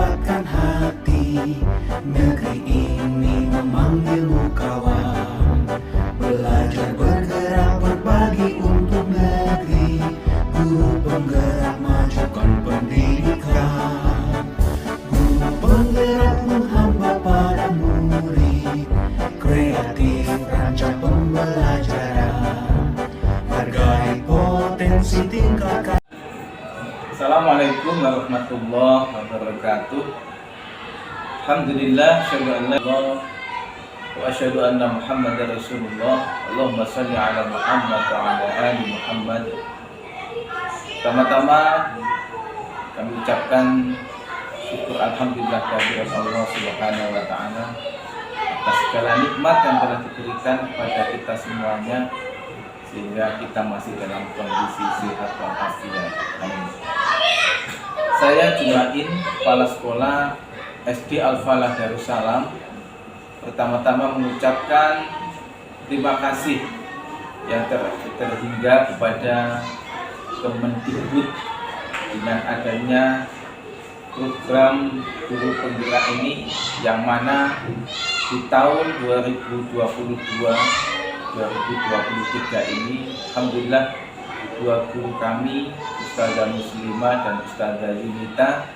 kuatkan hati. Negeri ini memanggilmu kawan. Belajar bergerak berbagi untuk negeri. Guru penggerak majukan pendidikan. Guru penggerak menghamba pada murid. Kreatif rancang pembelajaran. Hargai potensi tingkatkan. Assalamualaikum warahmatullahi wabarakatuh. Alhamdulillah, asyhadu an la ilaha illallah wa asyhadu anna Muhammadar Rasulullah. Allahumma shalli ala Muhammad wa ala ali Muhammad. Pertama-tama kami ucapkan syukur alhamdulillah kepada Allah Subhanahu wa taala atas segala nikmat yang telah diberikan kepada kita semuanya sehingga kita masih dalam kondisi sehat walafiat. Amin. Saya Jumain, Kepala Sekolah SD Al-Falah Darussalam. Pertama-tama mengucapkan terima kasih yang terhingga kepada Kemendikbud dengan adanya program guru penggerak ini, yang mana di tahun 2022-2023 ini alhamdulillah dua guru kami, Ustazah Muslimah dan Ustazah Yunita,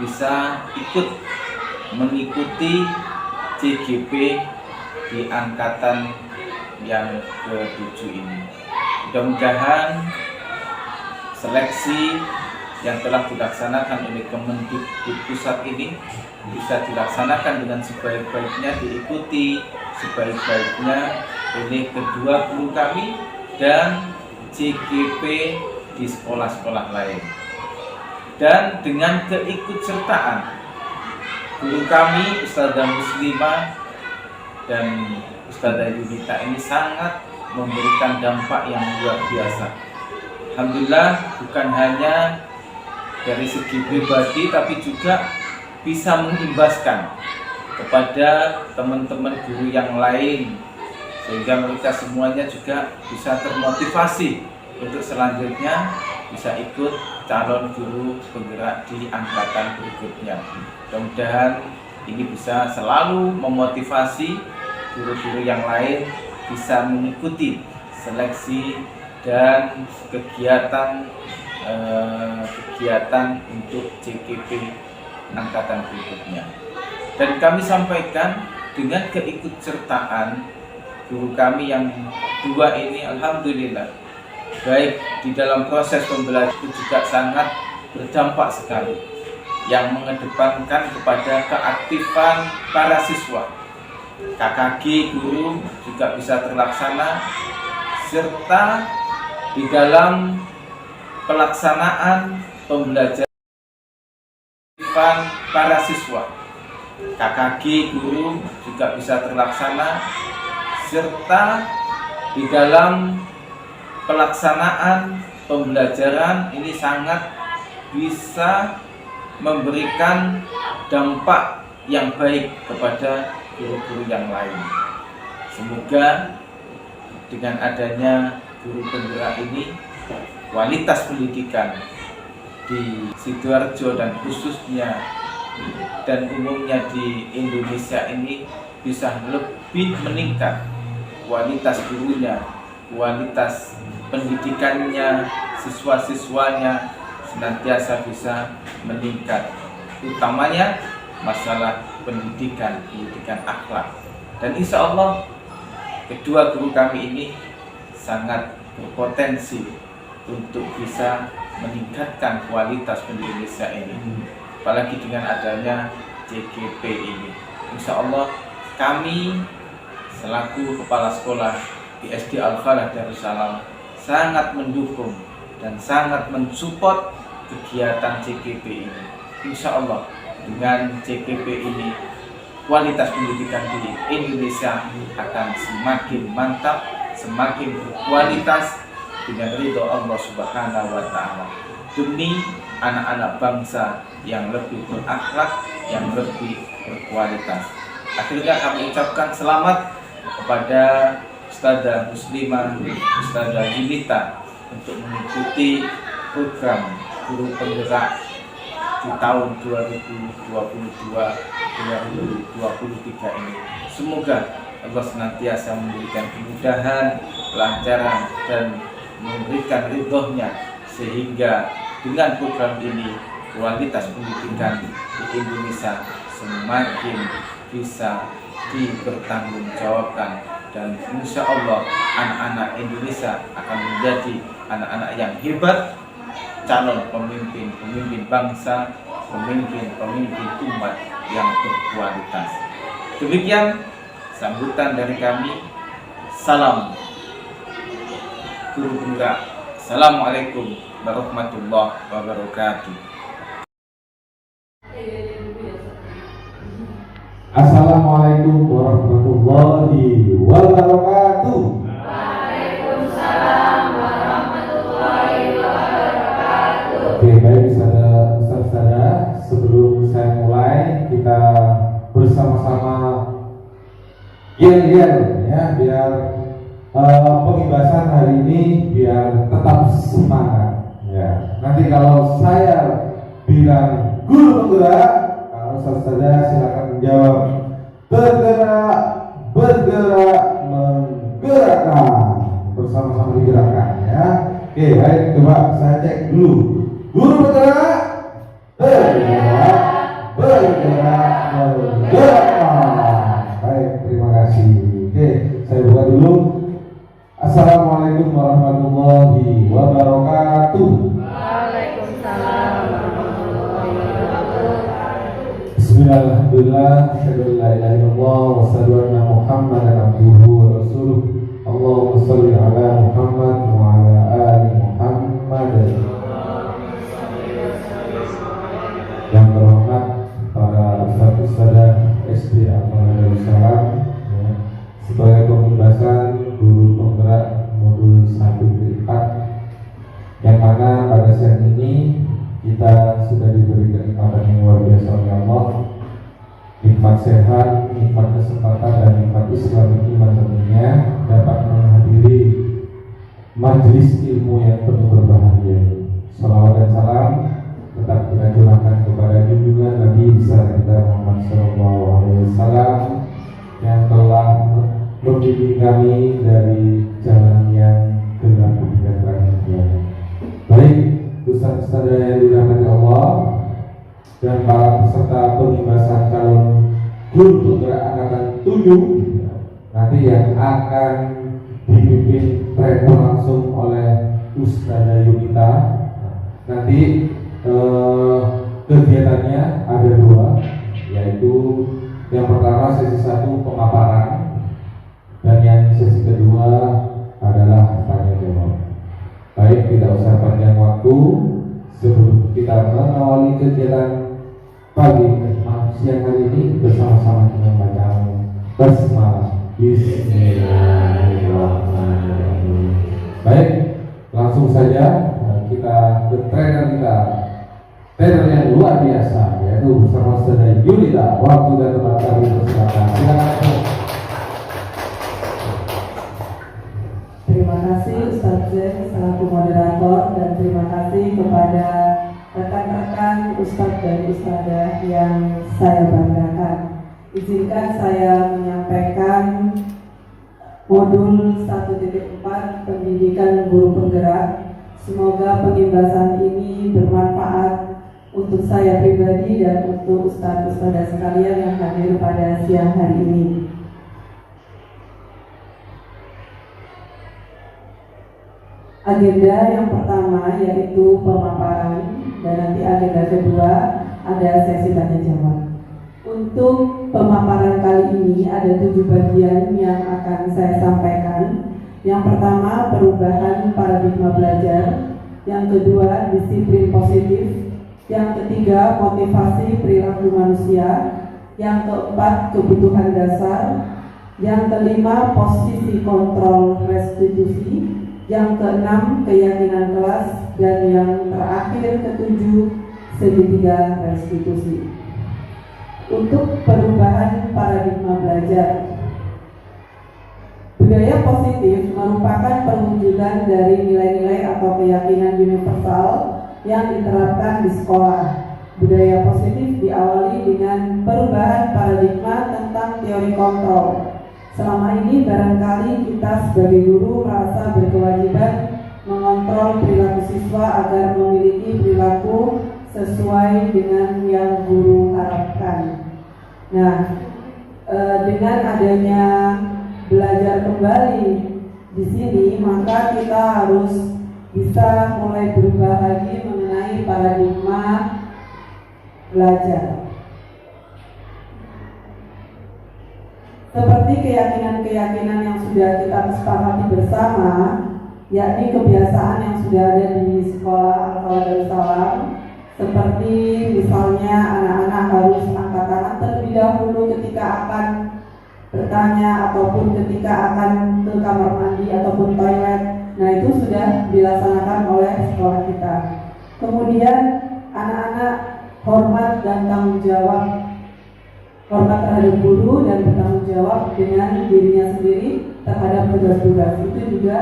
bisa ikut mengikuti CGP di angkatan yang ke-7 ini. Mudah-mudahan seleksi yang telah dilaksanakan oleh Kemendikbud pusat ini bisa dilaksanakan dengan sebaik-baiknya, diikuti sebaik-baiknya oleh kedua guru kami dan CGP di sekolah-sekolah lain. Dan dengan keikutsertaan guru kami Ustazah Muslimah dan Ustazah Yunita ini sangat memberikan dampak yang luar biasa. Alhamdulillah, bukan hanya dari segi pribadi tapi juga bisa mengimbaskan kepada teman-teman guru yang lain, sehingga mereka semuanya juga bisa termotivasi untuk selanjutnya bisa ikut calon guru penggerak di angkatan berikutnya. Mudah-mudahan ini bisa selalu memotivasi guru-guru yang lain bisa mengikuti seleksi dan kegiatan untuk CGP angkatan berikutnya. Dan kami sampaikan dengan keikutsertaan guru kami yang dua ini, alhamdulillah baik di dalam proses pembelajaran itu juga sangat berdampak sekali, yang mengedepankan kepada keaktifan para siswa. KKG guru juga bisa terlaksana, serta di dalam pelaksanaan pembelajaran para siswa. KKG guru juga bisa terlaksana, serta di dalam pelaksanaan pembelajaran ini sangat bisa memberikan dampak yang baik kepada guru-guru yang lain. Semoga dengan adanya guru penggerak ini, kualitas pendidikan di Sidoarjo dan khususnya dan umumnya di Indonesia ini bisa lebih meningkat. Kualitas gurunya, kualitas pendidikannya, siswa-siswanya senantiasa bisa meningkat, utamanya masalah pendidikan akhlak. Dan insya Allah kedua guru kami ini sangat berpotensi untuk bisa meningkatkan kualitas pendidikan Indonesia ini, apalagi dengan adanya CGP ini. Insya Allah kami selaku kepala sekolah di SD Al-Falah Darussalam sangat mendukung dan sangat mensupport kegiatan CGP ini. Insya Allah dengan CGP ini kualitas pendidikan di Indonesia akan semakin mantap, semakin berkualitas dengan ridho Allah Subhanahu wa taala, demi anak-anak bangsa yang lebih berakhlak, yang lebih berkualitas. Akhirnya kami ucapkan selamat kepada Ustazah Muslimah, Ustazah Yunita untuk mengikuti program guru penggerak di tahun 2022-2023 ini. Semoga Allah senantiasa memberikan kemudahan, kelancaran, dan memberikan ridhonya, sehingga dengan program ini kualitas pendidikan di Indonesia semakin bisa dipertanggungjawabkan, dan insya Allah anak-anak Indonesia akan menjadi anak-anak yang hebat, calon pemimpin bangsa, pemimpin umat yang berkualitas. Demikian sambutan dari kami. Salam Guru Penggerak. Assalamualaikum warahmatullahi wabarakatuh. Assalamualaikum warahmatullahi wabarakatuh. Waalaikumsalam warahmatullahi wabarakatuh. Oke, baik saudara-saudara, sebelum saya mulai, kita bersama-sama yel-yel ya, biar pembebasan hari ini biar tetap semangat ya. Nanti kalau saya bilang guru penggerak, kalau saudara silakan menjawab bergerak, menggerakkan, bersama-sama digerakkan ya. Oke, baik, coba saya cek dulu. Guru bergerak, menggerakkan. Baik, terima kasih. Oke, saya buka dulu. Assalamualaikum warahmatullahi wabarakatuh. Waalaikumsalam warahmatullahi wabarakatuh. Bismillahirrahmanirrahim. Asyhadu an la ilaha illallah wa asyhadu anna Muhammadan abduhu wa rasuluh. Allahumma shalli ala Muhammad wa ala ali Muhammad. Yang terhormat para ustaz-ustadzah SD Amal Darussalam ya, sebagai pembebasan guru penggerak modul 1-4, yang mana pada saat ini kita sudah diberi kenikmatan yang luar biasa oleh Allah, nikmat sehat, nikmat kesempatan, dan nikmat Islam iman tentunya dapat menghadiri majelis ilmu yang penuh berbahagia ini. Salawat dan salam tetap kita curahkan kepada junjungan Nabi besar kita Muhammad SAW yang telah membimbing kami dari jalan yang gelap hingga terang. Baik, ustaz-ustaz yang dirahmati Allah dan para peserta pembebasan calon guru penggerak angkatan 7, nanti yang akan dipimpin trainer langsung oleh Ustazah Yunita. Nanti kegiatannya ada 2, yaitu yang pertama sesi 1 pemaparan, dan yang sesi kedua adalah tanya jawab. Baik, tidak usah panjang waktu, sebelum kita mengawali kegiatan siang hari ini bersama-sama dengan bacaan basmalah. Bismillahirrahmanirrahim. Baik, langsung saja kita ke trainer yang luar biasa, yaitu bersama Ustazah Yunita. Waktu dan tempat kami persilakan. Silakan. Terima kasih Ustaz Zen selaku moderator, dan terima kasih kepada rekan-rekan Ustaz dan Ustazah yang saya banggakan. Izinkan saya menyampaikan modul 1.4 pendidikan guru penggerak. Semoga pembebasan ini bermanfaat untuk saya pribadi dan untuk Ustaz-Ustazah sekalian yang hadir pada siang hari ini. Agenda yang pertama yaitu pemaparan, dan nanti agenda kedua ada sesi tanya jawab. Untuk pemaparan kali ini ada 7 bagian yang akan saya sampaikan. Yang pertama, perubahan paradigma belajar. Yang kedua, disiplin positif. Yang ketiga, motivasi perilaku manusia. Yang keempat, kebutuhan dasar. Yang kelima, posisi kontrol restitusi. Yang keenam, keyakinan kelas. Dan yang terakhir, ketujuh, segitiga restitusi. Untuk perubahan paradigma belajar, budaya positif merupakan perwujudan dari nilai-nilai atau keyakinan universal yang diterapkan di sekolah, Budaya positif diawali dengan perubahan paradigma tentang teori kontrol. Selama ini barangkali kita sebagai guru merasa berkewajiban mengontrol perilaku siswa agar memiliki perilaku sesuai dengan yang guru harapkan. Nah, dengan adanya belajar kembali di sini, maka kita harus bisa mulai berubah lagi mengenai paradigma belajar. Seperti keyakinan-keyakinan yang sudah kita sepakati bersama, yakni kebiasaan yang sudah ada di sekolah Al-Falah Darussalam, seperti misalnya anak-anak harus angkat tangan terlebih dahulu ketika akan bertanya ataupun ketika akan ke kamar mandi ataupun toilet. Nah, itu sudah dilaksanakan oleh sekolah kita. Kemudian anak-anak hormat dan tanggung jawab, hormat terhadap guru dan bertanggung jawab dengan dirinya sendiri terhadap tugas-tugas. Itu juga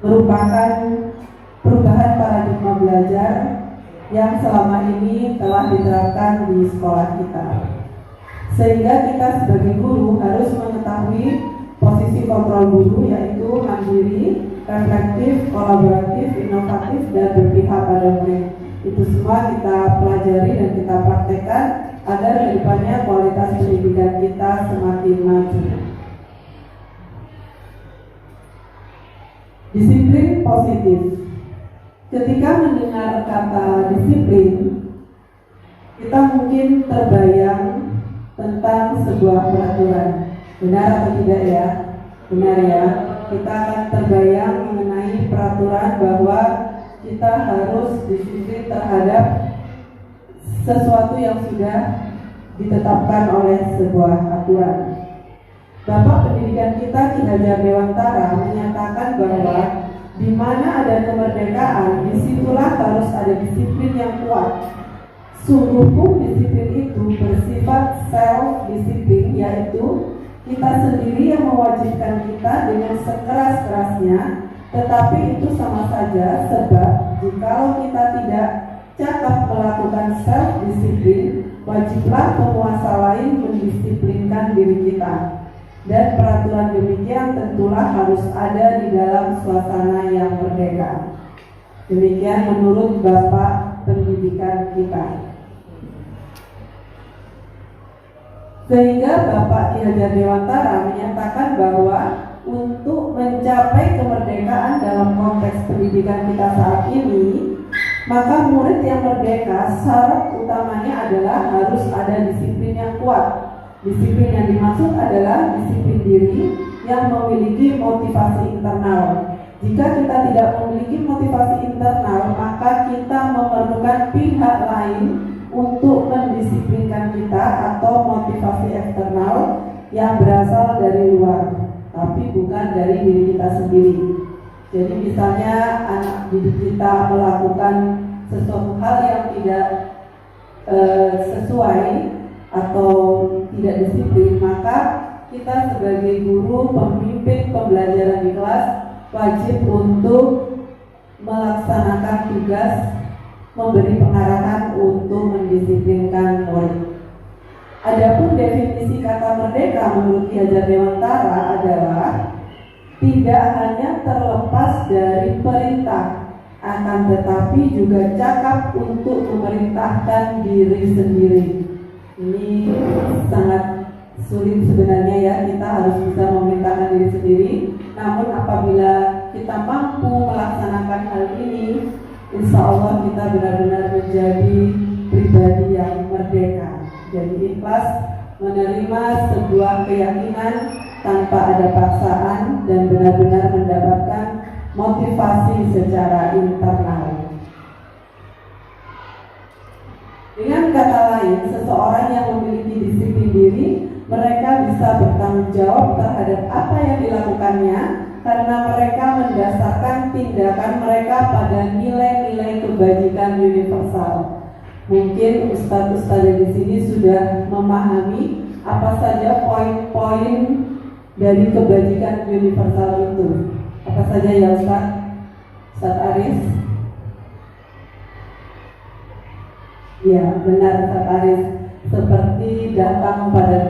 merupakan perubahan paradigma belajar yang selama ini telah diterapkan di sekolah kita. Sehingga kita sebagai guru harus mengetahui posisi kontrol guru, yaitu mandiri, reflektif, kolaboratif, inovatif, dan berpihak pada murid. Itu semua kita pelajari dan kita praktekkan agar kedepannya kualitas pendidikan kita semakin maju. Disiplin positif. Ketika mendengar kata disiplin, kita mungkin terbayang tentang sebuah peraturan. Benar atau tidak ya? Benar ya. Kita akan terbayang mengenai peraturan bahwa kita harus disiplin terhadap sesuatu yang sudah ditetapkan oleh sebuah aturan. Bapak Pendidikan kita Ki Hajar Dewantara menyatakan bahwa di mana ada kemerdekaan, disitulah harus ada disiplin yang kuat. Sungguh pun disiplin itu bersifat self-disiplin, yaitu kita sendiri yang mewajibkan kita dengan sekeras-kerasnya, tetapi itu sama saja sebab jikalau kita tidak cakap melakukan self-disiplin, wajiblah penguasa lain mendisiplinkan diri kita. Dan peraturan demikian tentulah harus ada di dalam suasana yang merdeka. Demikian menurut Bapak Pendidikan kita. Sehingga Bapak Ki Hajar Dewantara menyatakan bahwa untuk mencapai kemerdekaan dalam konteks pendidikan kita saat ini, maka murid yang merdeka syarat utamanya adalah harus ada disiplin yang kuat. Disiplin yang dimaksud adalah disiplin diri yang memiliki motivasi internal. Jika kita tidak memiliki motivasi internal, maka kita memerlukan pihak lain untuk mendisiplinkan kita atau motivasi eksternal yang berasal dari luar, tapi bukan dari diri kita sendiri. Jadi misalnya anak didik kita melakukan sesuatu hal yang tidak sesuai atau tidak disiplin, maka kita sebagai guru, pemimpin pembelajaran di kelas wajib untuk melaksanakan tugas memberi pengarahan untuk mendisiplinkan murid. Adapun definisi kata merdeka menurut Ki Hajar Dewantara adalah tidak hanya terlepas dari perintah, akan tetapi juga cakap untuk memerintahkan diri sendiri. Ini sangat sulit sebenarnya ya, kita harus bisa memerintahkan diri sendiri. Namun apabila kita mampu melaksanakan hal ini, insya Allah kita benar-benar menjadi pribadi yang merdeka. Jadi ikhlas menerima sebuah keyakinan tanpa ada paksaan dan benar-benar mendapatkan motivasi secara internal. Dengan kata lain, seseorang yang memiliki disiplin diri, mereka bisa bertanggung jawab terhadap apa yang dilakukannya karena mereka mendasarkan tindakan mereka pada nilai-nilai kebajikan universal. Mungkin ustadz-ustadz di sini sudah memahami apa saja poin-poin dari kebajikan universal itu. Apa saja ya Ustadz? Ustadz Aris? Ya, benar Sataris. Seperti datang pada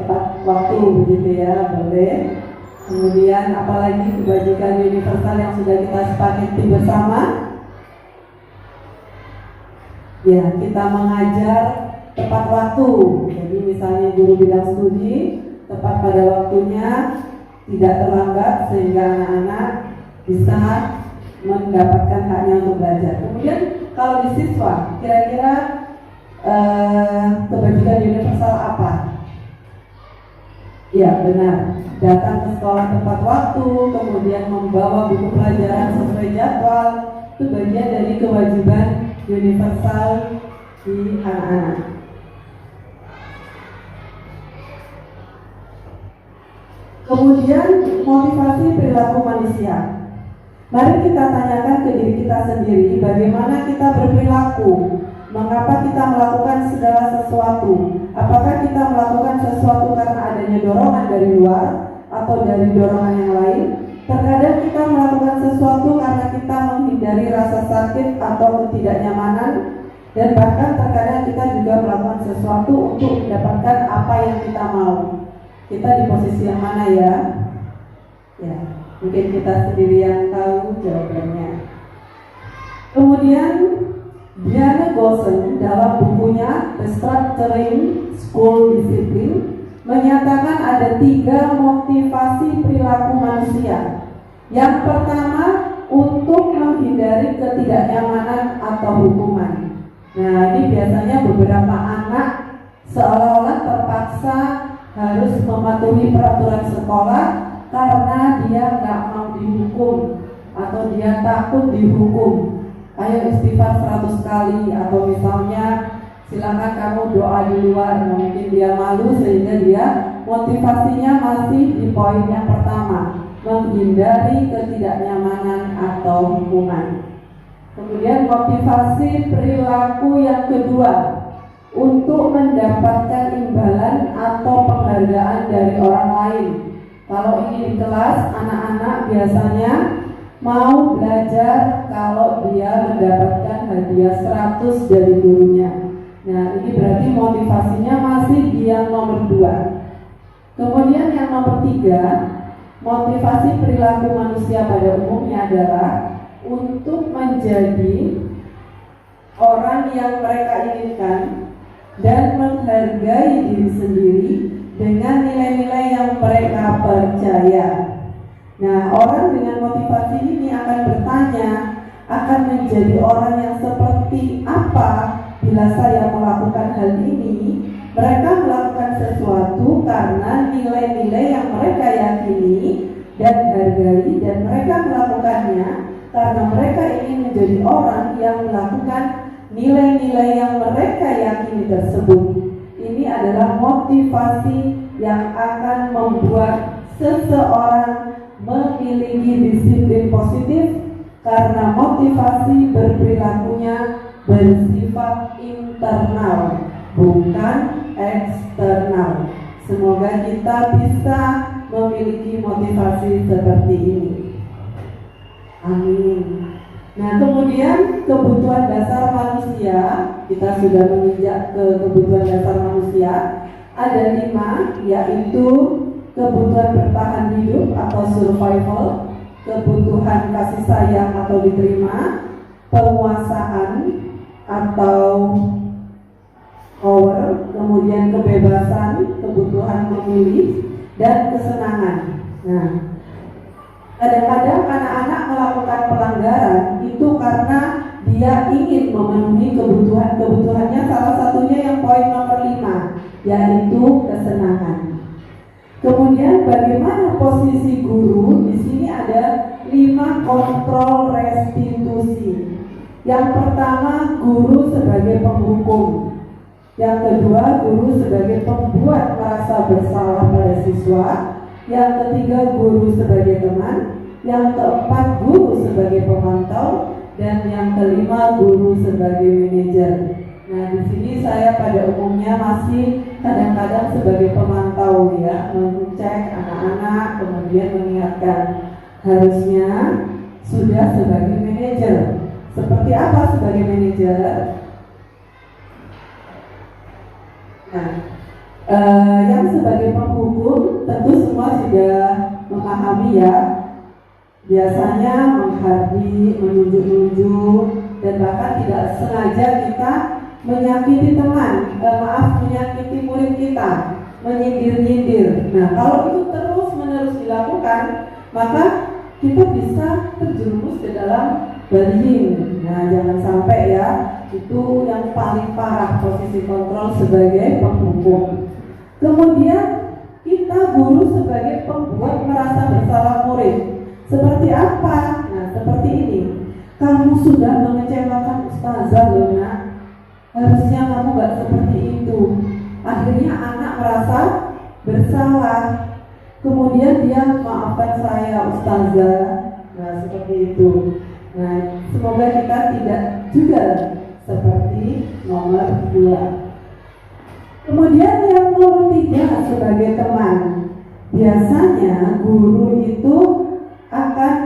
tepat waktu begitu ya, boleh. Kemudian apalagi kebajikan universal yang sudah kita sepakati bersama. Ya, kita mengajar tepat waktu. Jadi misalnya guru bidang studi tepat pada waktunya, tidak terlambat sehingga anak-anak bisa mendapatkan haknya untuk belajar. Kemudian kalau di siswa, kira-kira kebajikan universal apa? Ya benar, datang ke sekolah tepat waktu, kemudian membawa buku pelajaran sesuai jadwal, itu bagian dari kewajiban universal di anak-anak. Kemudian motivasi perilaku manusia. Mari kita tanyakan ke diri kita sendiri bagaimana kita berperilaku. Mengapa kita melakukan segala sesuatu? Apakah kita melakukan sesuatu karena adanya dorongan dari luar atau dari dorongan yang lain? Terkadang kita melakukan sesuatu karena kita menghindari rasa sakit atau ketidaknyamanan, dan bahkan terkadang kita juga melakukan sesuatu untuk mendapatkan apa yang kita mau. Kita di posisi yang mana ya? Ya, mungkin kita sendiri yang tahu jawabannya. Kemudian Diana Gosen dalam bukunya Restructuring School Discipline menyatakan ada 3 motivasi perilaku manusia. Yang pertama, untuk menghindari ketidaknyamanan atau hukuman. Nah, ini biasanya beberapa anak seolah-olah terpaksa harus mematuhi peraturan sekolah karena dia nggak mau dihukum atau dia takut dihukum. Ayo istighfar 100 kali, atau misalnya silakan kamu doa di luar. Mungkin dia malu sehingga dia motivasinya masih di poin yang pertama, menghindari ketidaknyamanan atau hukuman. Kemudian motivasi perilaku yang kedua, untuk mendapatkan imbalan atau penghargaan dari orang lain. Kalau ini di kelas, anak-anak biasanya mau belajar kalau dia mendapatkan hadiah 100 dari gurunya. Nah, ini berarti motivasinya masih di yang nomor 2. Kemudian yang nomor 3, motivasi perilaku manusia pada umumnya adalah untuk menjadi orang yang mereka inginkan dan menghargai diri sendiri dengan nilai-nilai yang mereka percaya. Nah, orang dengan motivasi ini akan bertanya, akan menjadi orang yang seperti apa bila saya melakukan hal ini? Mereka melakukan sesuatu karena nilai-nilai yang mereka yakini dan hargai, dan mereka melakukannya karena mereka ingin menjadi orang yang melakukan nilai-nilai yang mereka yakini tersebut. Ini adalah motivasi yang akan membuat seseorang memiliki disiplin positif, karena motivasi berperilakunya bersifat internal, bukan eksternal. Semoga kita bisa memiliki motivasi seperti ini. Amin. Nah, kemudian kebutuhan dasar manusia, kita sudah menginjak ke kebutuhan dasar manusia. Ada 5, yaitu kebutuhan bertahan hidup atau survival, kebutuhan kasih sayang atau diterima, penguasaan atau power, kemudian kebebasan, kebutuhan memilih, dan kesenangan. Nah, kadang-kadang anak-anak melakukan pelanggaran itu karena dia ingin memenuhi kebutuhannya, salah satunya yang poin nomor 5, yaitu kesenangan. Kemudian bagaimana posisi guru? Di sini ada 5 kontrol restitusi. Yang pertama, guru sebagai penghukum. Yang kedua, guru sebagai pembuat merasa bersalah pada siswa. Yang ketiga, guru sebagai teman. Yang keempat, guru sebagai pemantau. Dan yang kelima, guru sebagai manajer. Nah, di sini saya pada umumnya masih kadang-kadang sebagai pemantau ya, mengecek anak-anak, kemudian mengingatkan. Harusnya sudah sebagai manajer. Seperti apa sebagai manajer? Nah, yang sebagai penghukum tentu semua sudah memahami ya, biasanya menghardi, menunjuk-nunjuk, dan bahkan tidak sengaja kita menyakiti teman, menyakiti murid kita, menyindir-nyindir. Nah, kalau itu terus-menerus dilakukan, maka kita bisa terjerumus ke dalam bullying. Nah, jangan sampai ya, itu yang paling parah posisi kontrol sebagai penghukum. Kemudian kita guru sebagai pembuat merasa bersalah murid. Seperti apa? Nah, seperti ini. Kamu sudah mengecewakan ustazah loh nak. Harusnya kamu gak seperti itu. Akhirnya anak merasa bersalah. Kemudian dia maafkan saya ustazah. Nah, seperti itu. Nah, semoga kita tidak juga seperti nomor 2. Kemudian yang nomor 3 sebagai teman. Biasanya guru itu akan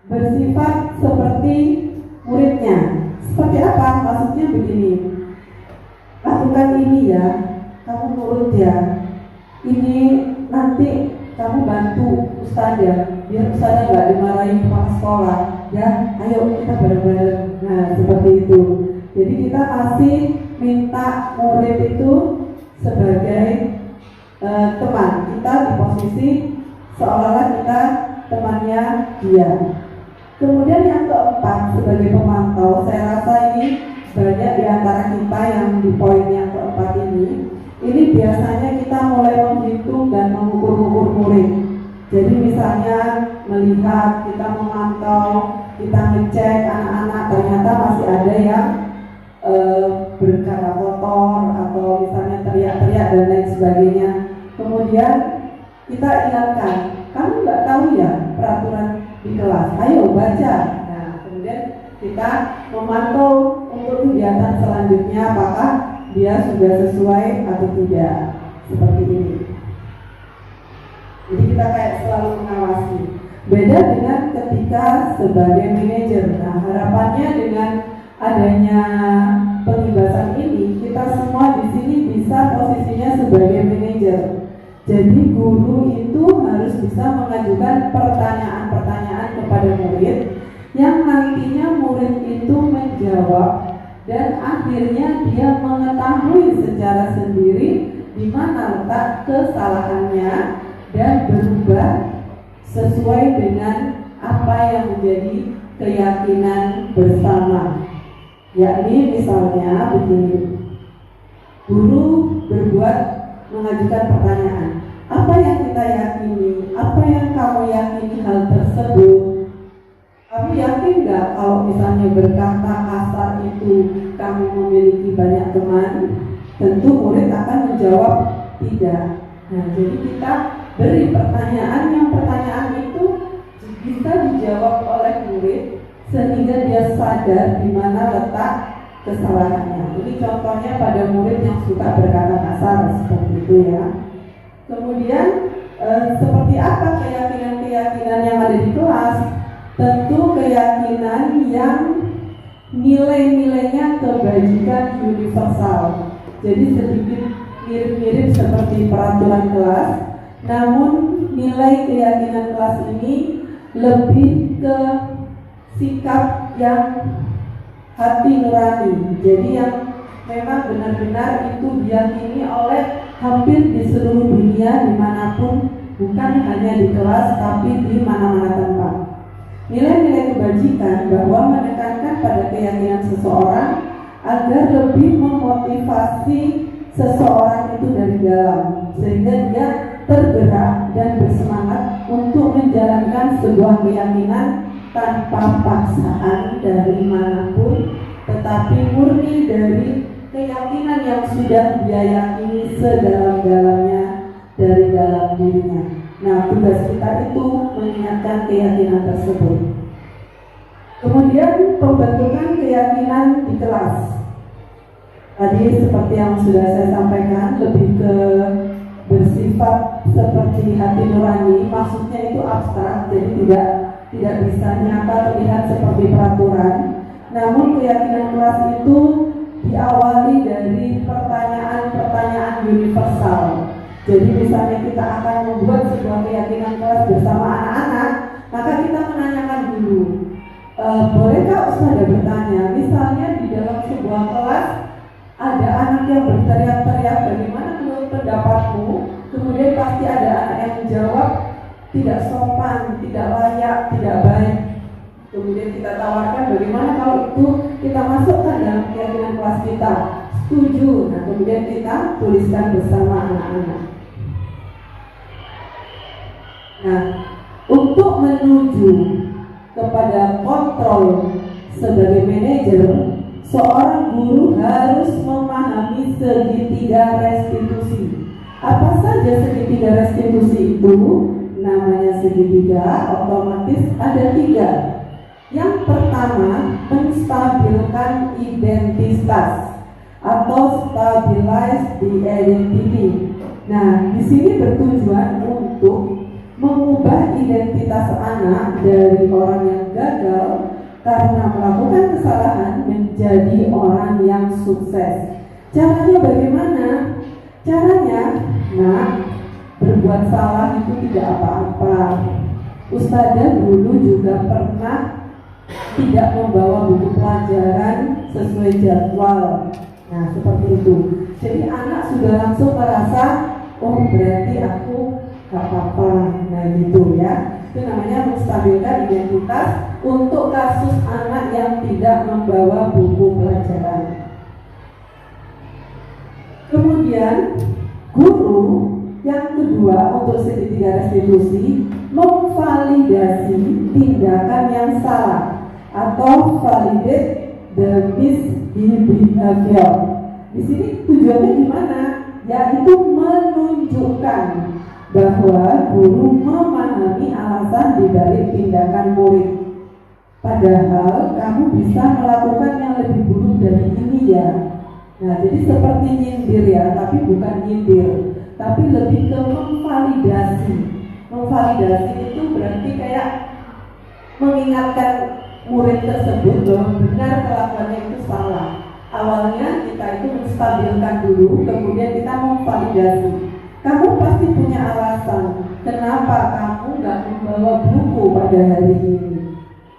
bersifat seperti muridnya. Seperti apa? Maksudnya begini, lakukan ini ya, kamu nurut ya, ini nanti kamu bantu ustazah biar ustazah gak dimarahin kepala sekolah ya, ayo kita bareng-bareng. Nah, seperti itu. Jadi kita masih minta murid itu sebagai teman, kita di posisi seolah-olah kita temannya dia. Kemudian yang keempat sebagai pemantau, saya rasa ini banyak di antara kita yang di poin yang keempat ini biasanya kita mulai menghitung dan mengukur-ukur murid. Jadi misalnya melihat, kita memantau, kita ngecek anak-anak, ternyata masih ada yang berkata kotor atau misalnya teriak-teriak dan lain sebagainya. Kemudian kita ingatkan, kamu nggak tahu ya peraturan di kelas, ayo baca. Nah, kemudian kita memantau untuk kegiatan selanjutnya apakah dia sudah sesuai atau tidak, seperti ini. Jadi kita kayak selalu mengawasi. Beda dengan ketika sebagai manajer. Nah, harapannya dengan adanya pembebasan ini, kita semua di sini bisa posisinya sebagai manajer. Jadi guru itu harus bisa mengajukan pertanyaan-pertanyaan kepada murid yang nantinya murid itu menjawab dan akhirnya dia mengetahui secara sendiri di mana letak kesalahannya dan berubah sesuai dengan apa yang menjadi keyakinan bersama. Yakni misalnya begini, guru mengajukan pertanyaan, apa yang kita yakini, apa yang kamu yakini hal tersebut. Kamu yakin nggak kalau misalnya berkata kasar itu kamu memiliki banyak teman? Tentu murid akan menjawab tidak. Nah, jadi kita beri pertanyaan yang pertanyaan itu bisa dijawab oleh murid sehingga dia sadar di mana letak kesalahannya. Ini contohnya pada murid yang suka berkata kasar seperti itu ya. Kemudian seperti apa keyakinan-keyakinan yang ada di kelas? Tentu keyakinan yang nilai-nilainya kebajikan universal. Jadi sedikit mirip-mirip seperti peraturan kelas, namun nilai keyakinan kelas ini lebih ke sikap yang hati nurani. Jadi yang memang benar-benar itu diyakini oleh hampir di seluruh dunia dimanapun, bukan hanya di kelas tapi di mana-mana tempat. Nilai-nilai kebajikan bahwa menekankan pada keyakinan seseorang agar lebih memotivasi seseorang itu dari dalam, sehingga dia tergerak dan bersemangat untuk menjalankan sebuah keyakinan tanpa paksaan dari manapun, tetapi murni dari keyakinan yang sudah dia yakini sedalam-dalamnya dari dalam dirinya. Nah, tugas kita itu mengingatkan keyakinan tersebut. Kemudian pembentukan keyakinan di kelas. Tadi seperti yang sudah saya sampaikan, lebih ke bersifat seperti hati nurani. Maksudnya itu abstrak, jadi tidak bisa nyata terlihat seperti peraturan. Namun keyakinan kelas itu diawali dari pertanyaan-pertanyaan universal. Jadi misalnya kita akan membuat sebuah keyakinan kelas bersama anak-anak, maka kita menanyakan dulu, bolehkah Ustazah bertanya, misalnya di dalam sebuah kelas ada anak yang berteriak-teriak, bagaimana menurut pendapatmu? Kemudian pasti ada anak yang menjawab, tidak sopan, tidak layak, tidak baik. Kemudian kita tawarkan bagaimana kalau itu kita masukkan dalam keyakinan kelas kita. Setuju. Nah, kemudian kita tuliskan bersama anak-anak. Nah, untuk menuju kepada kontrol sebagai manajer, seorang guru harus memahami segitiga restitusi. Apa saja segitiga restitusi itu? Namanya segitiga, otomatis ada 3. Yang pertama, menstabilkan identitas atau stabilize the identity. Nah, di sini bertujuan untuk mengubah identitas anak dari orang yang gagal karena melakukan kesalahan menjadi orang yang sukses. Caranya bagaimana? Caranya, berbuat salah itu tidak apa-apa. Ustazah dulu juga pernah tidak membawa buku pelajaran sesuai jadwal. Nah, seperti itu. Jadi anak sudah langsung merasa, oh berarti aku gak apa-apa. Nah gitu ya. Itu namanya menstabilkan identitas untuk kasus anak yang tidak membawa buku pelajaran. Kemudian guru yang kedua untuk segitiga restitusi, memvalidasi tindakan yang salah atau validate the misbehavior. Di sini tujuannya gimana? Yaitu menunjukkan bahwa guru memahami alasan dibalik tindakan murid. Padahal kamu bisa melakukan yang lebih buruk dari ini ya. Nah, jadi seperti nyindir ya, tapi bukan nyindir, tapi lebih ke memvalidasi. Memvalidasi itu berarti kayak mengingatkan murid tersebut bahwa benar kelakuannya itu salah. Awalnya kita itu menstabilkan dulu, kemudian kita memvalidasi. Kamu pasti punya alasan kenapa kamu nggak membawa buku pada hari ini.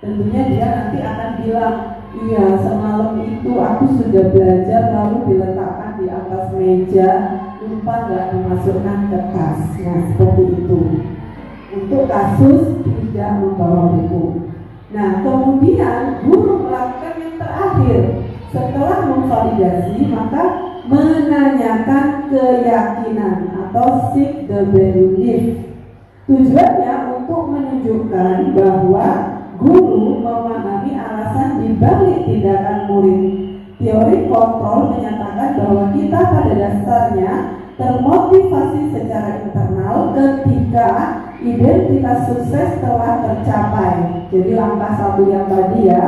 Tentunya dia nanti akan bilang, iya semalam itu aku sudah belajar lalu diletakkan di atas meja, lupa nggak memasukkan ke tas. Nah seperti itu. Untuk kasus tidak membawa buku. Nah, kemudian guru melakukan yang terakhir. Setelah memvalidasi, maka menanyakan keyakinan atau seek the belief. Tujuannya untuk menunjukkan bahwa guru memahami alasan dibalik tindakan murid. Teori kontrol menyatakan bahwa kita pada dasarnya termotivasi secara internal ketika identitas sukses telah tercapai. Jadi langkah 1 yang tadi ya.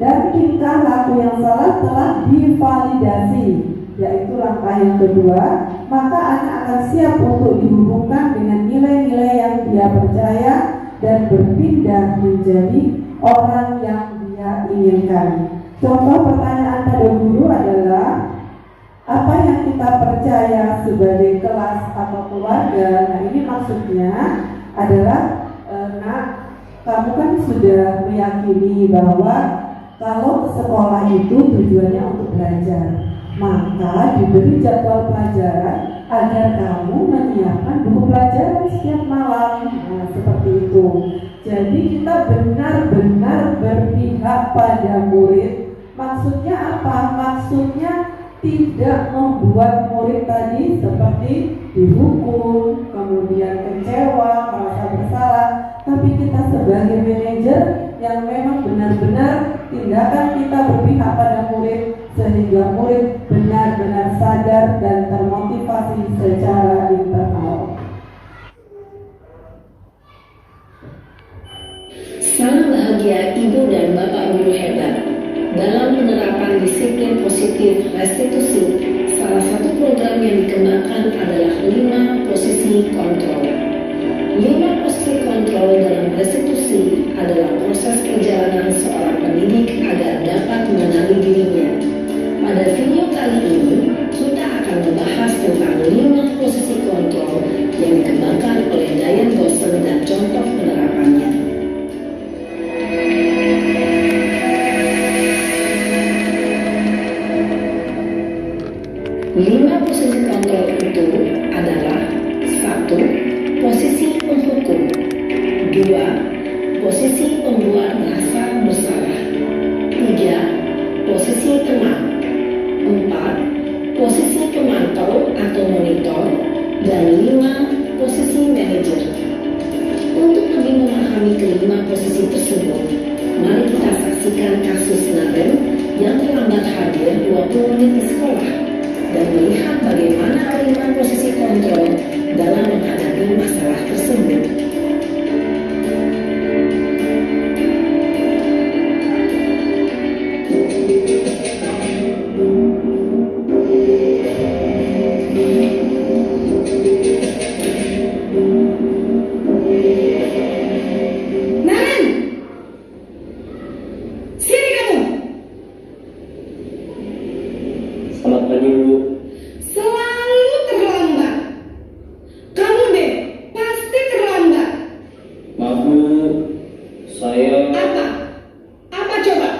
Dan tingkah laku yang salah telah divalidasi, yaitu langkah yang kedua. Maka anak akan siap untuk dihubungkan dengan nilai-nilai yang dia percaya dan berpindah menjadi orang yang dia inginkan. Contoh pertanyaan pada guru adalah, apa yang kita percaya sebagai kelas atau keluarga? Nah ini maksudnya adalah, kamu kan sudah meyakini bahwa kalau ke sekolah itu tujuannya untuk belajar, maka diberi jadwal pelajaran agar kamu menyiapkan buku pelajaran setiap malam. Nah seperti itu. Jadi kita benar-benar berpihak pada murid. Maksudnya apa? Maksudnya tidak membuat murid tadi seperti dihukum, kemudian kecewa, merasa bersalah. Tapi kita sebagai manajer yang memang benar-benar tindakan kita berpihak pada murid, sehingga murid benar-benar sadar dan termotivasi secara internal. Salam bahagia Ibu dan Bapak Guru hebat. Dalam penerapan disiplin positif restitusi, salah satu program yang dikembangkan adalah 5 posisi kontrol. 5 posisi kontrol dalam restitusi adalah proses perjalanan seorang pendidik agar dapat mengenali dirinya. Pada video kali ini, kita akan membahas tentang 5 posisi kontrol yang dikembangkan oleh Diane Boston dan contoh penerapannya. 5 posisi kontrol itu adalah: 1. Posisi penghukum. 2. Posisi pembuat rasa bersalah. 3. Posisi teman. 4. Posisi pemantau atau monitor. Dan 5. Posisi manajer. Untuk lebih memahami kelima posisi tersebut, mari kita saksikan kasus Naren yang terlambat hadir 20 menit di sekolah dan melihat bagaimana kelima posisi kontrol dalam menghadapi masalah tersebut. Naren! Sini kamu! Selamat pagi, Bu. Selalu terlambat. Kamu deh, pasti terlambat. Maaf, Bu. Saya Apa? Apa coba?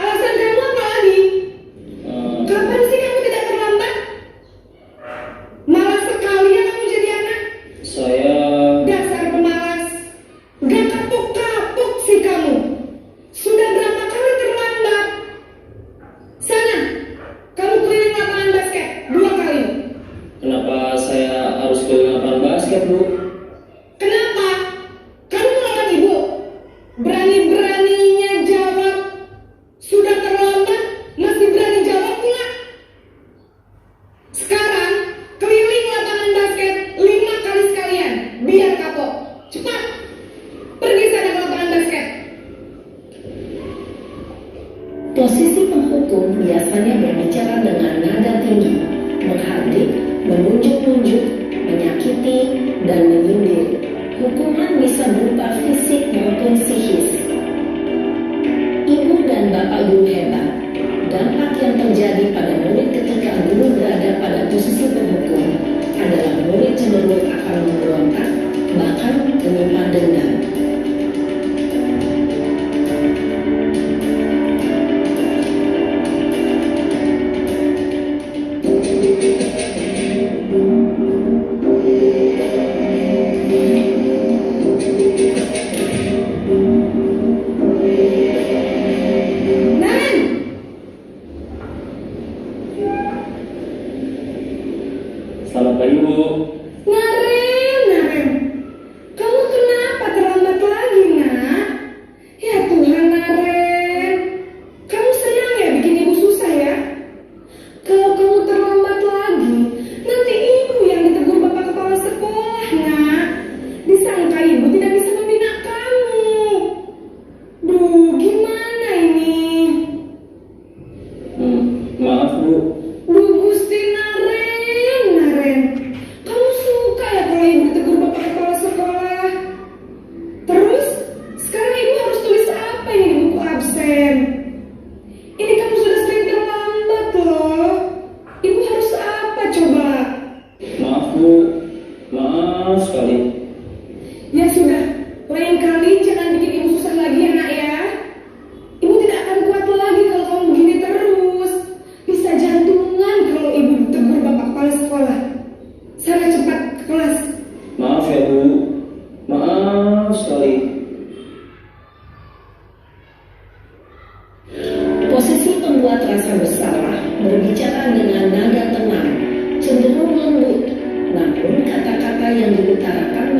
Alasan kamu apa lagi? Kapan sih kamu tidak terlambat? Malas sekali ya kamu jadi anak. saya Dasar pemalas. Gak kapok-kapok sih kamu. Sudah berapa kali terlambat? Sana, kamu keliling lapangan basket 2 kali. kenapa saya harus ke lapangan basket, Bu? Kenapa? Kamu melawan ibu. Berani-beraninya jawab. Sudah terlambat, masih berani jawab pula. Sekarang, keliling lapangan basket 5 kali sekalian. Biar kapok. Cepat. Pergi sana ke lapangan basket. Posisi penghukum biasanya berbicara dengan nada tinggi, menghardik, menunjuk-nunjuk, menyakiti, dan menyindir. Hukuman bisa berupa fisik maupun psikis. Ibu dan bapak guru hebat. Dampak yang terjadi pada murid ketika guru berada pada posisi penghukum adalah murid cenderung akan memberontak, bahkan menyimpan dendam. Naren! Selamat pagi, Bu. Naren! Kamu kenapa terlambat lagi, nak? Ya Tuhan, Naren. Kamu senang ya bikin ibu susah ya? Kalau kamu terlambat lagi, nanti ibu yang ditegur bapak kepala sekolah, nak. Disangka ibu tidak bisa membina kamu. Duh, gimana ini? Maaf, Bu. Duh, Gusti Naren. Kamu suka ya kalau ibu ditegur bapak kepala sekolah? Terus, sekarang ibu harus tulis apa ini di buku absen? Ini kamu sudah sering terlambat loh. Ibu harus apa coba? Maaf, Bu. Maaf sekali. Ya sudah, lain kali jangan bikin ibu susah lagi ya nak ya. Ibu tidak akan kuat lagi kalau kamu begini terus. Bisa jantungan kalau ibu ditegur bapak kepala sekolah. Sana cepat ke kelas. Maaf ya, Bu. Maaf sekali. Posisi pembuat rasa bersalah berbicara dengan nada tenang, cenderung lembut, namun kata-kata yang diutarakan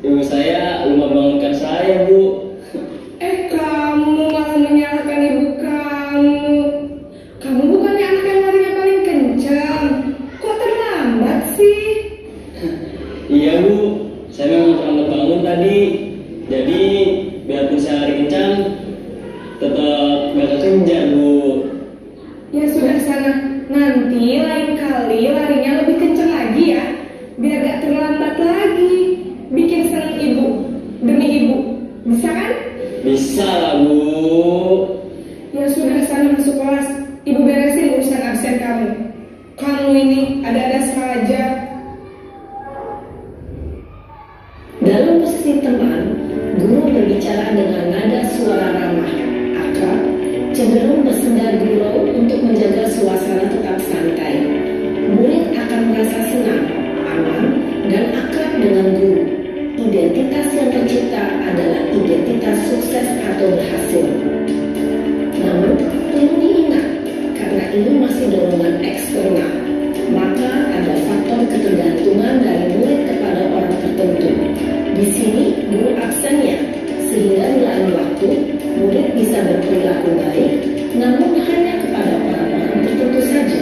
Ibu saya lupa bangunkan saya, Bu. Kamu malah menyalahkan ibu kamu. Kamu bukannya anak yang larinya paling kencang. Kok terlambat sih? Iya, Bu. Saya memang terlambat bangun tadi. Jadi, biarpun saya lari kencang, tetap gak kekejar, Bu. Ya sudah sana. Nanti lain kali larinya lebih kencang lagi ya. Biar gak terlambat lagi. Bikin senang ibu. Demi ibu. Bisa kan? Bisa lah, Bu. Ya sudah sana masuk kelas. Ibu beresin urusan absen kamu. Kamu ini ada-ada saja. Dalam posisi teman, guru berbicara dengan nada suara ramah, akrab, cenderung bersenda gurau untuk menjaga suasana tetap santai. Murid akan merasa senang, aman, dan akrab dengan guru. Identitas yang tercipta adalah identitas sukses atau berhasil. Namun, perlu diingat, karena ini masih dorongan eksternal, maka ada faktor ketergantungan dari murid kepada orang tertentu. Di sini, guru absennya, sehingga di lain waktu, murid bisa berperilaku baik, namun hanya kepada orang-orang tertentu saja.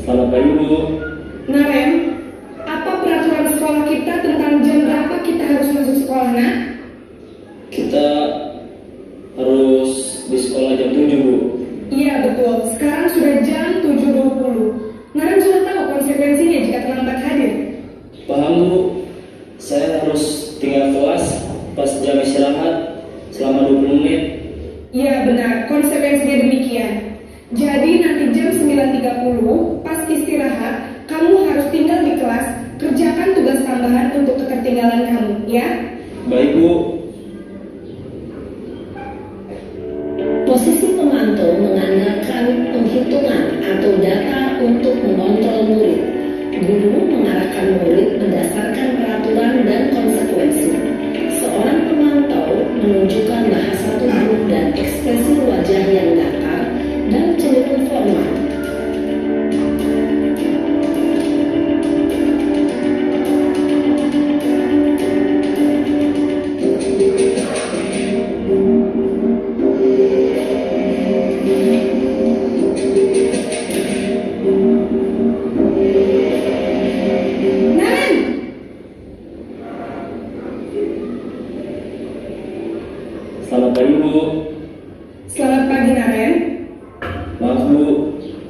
Selamat pagi, Bu. Naren, apa peraturan sekolah kita tentang jam berapa kita harus masuk sekolah, nak? Kita harus di sekolah jam 7, Bu. Iya betul, sekarang sudah jam 7.20. Naren sudah tahu konsekuensinya jika terlambat hadir. Paham, Bu. Saya harus tinggal kelas pas jam istirahat selama 20 menit. Iya benar, konsekuensinya demikian. Jadi nanti jam 9.30 pas istirahat, kamu harus tinggal di kelas, kerjakan tugas tambahan untuk ketertinggalan kamu, ya? Baik, Bu. Posisi pemantau mengandalkan penghitungan atau data untuk mengontrol murid. Guru mengarahkan murid berdasarkan peraturan dan konsekuensi. Seorang pemantau menunjukkan bahasa tubuh dan ekspresi wajah yang datar dan cenderung formal. Selamat pagi, Bu. Selamat pagi, Naren. Maaf, Bu.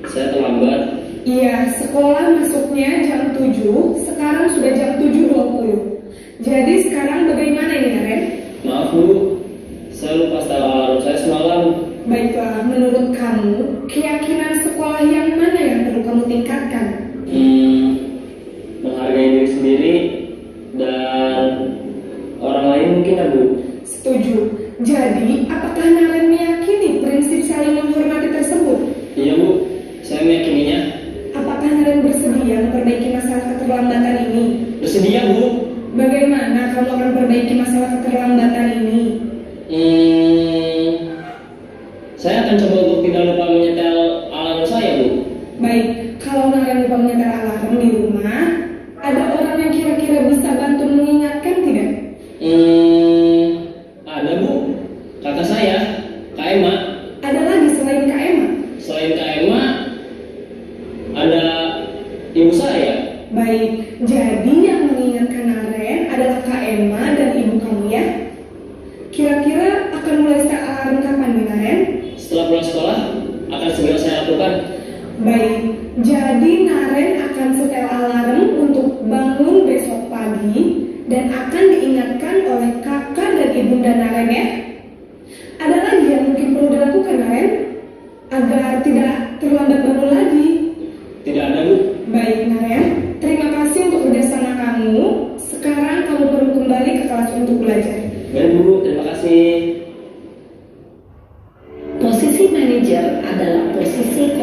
Saya terlambat. Iya, sekolah masuknya jam 7, sekarang sudah jam 7.20. Jadi sekarang bagaimana ini, Naren? Maaf, Bu. Saya lupa setel alarm saya semalam. Baiklah, menurut kamu, keyakinan sekolah yang mana yang perlu kamu tingkatkan? Menghargai diri sendiri dan orang lain mungkin, ya, Bu. Setuju. Jadi, apakah Naren meyakini prinsip saling menghormati tersebut? Iya, Bu. Saya meyakininya. Apakah Naren bersedia memperbaiki masalah keterlambatan ini? Bersedia, Bu. Bagaimana kamu akan perbaiki masalah keterlambatan ini? Saya akan coba untuk tidak lupa menyetel alarm saya, Bu. Baik, kalau Naren lupa menyetel alarm di rumah, ada orang yang kira-kira bisa bantu mengingatkan tidak? Ada, Bu. Kakak saya, Kak Emma. Ada lagi selain Kak Emma? Selain Kak Emma, ada ibu saya. Baik, jadi yang mengingatkan Naren adalah Kak Emma dan ibu kamu, ya? Kira-kira akan mulai setel alarm kapan nih, Naren? Setelah pulang sekolah, akan segera saya lakukan. Baik, jadi Naren akan setel alarm untuk bangun besok pagi dan akan diingatkan oleh kakak dan ibunda Naren, ya? Ada lagi yang mungkin perlu dilakukan, Naren? Agar tidak terlambat bangun lagi. Tidak ada, Bu. Baik, Naren. Terima kasih untuk kerjasama kamu. Sekarang kamu perlu kembali ke kelas untuk belajar. Baik, Bu. Terima kasih. Posisi manajer adalah posisi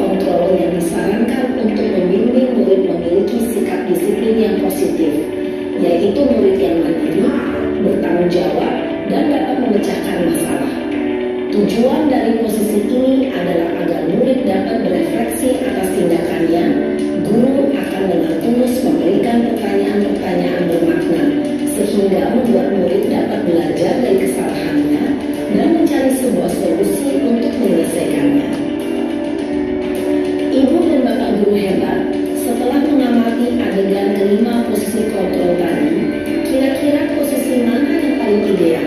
Ibu dan Bapak Guru hebat, setelah mengamati adegan kelima posisi kontrol tadi, kira-kira posisi mana yang paling ideal?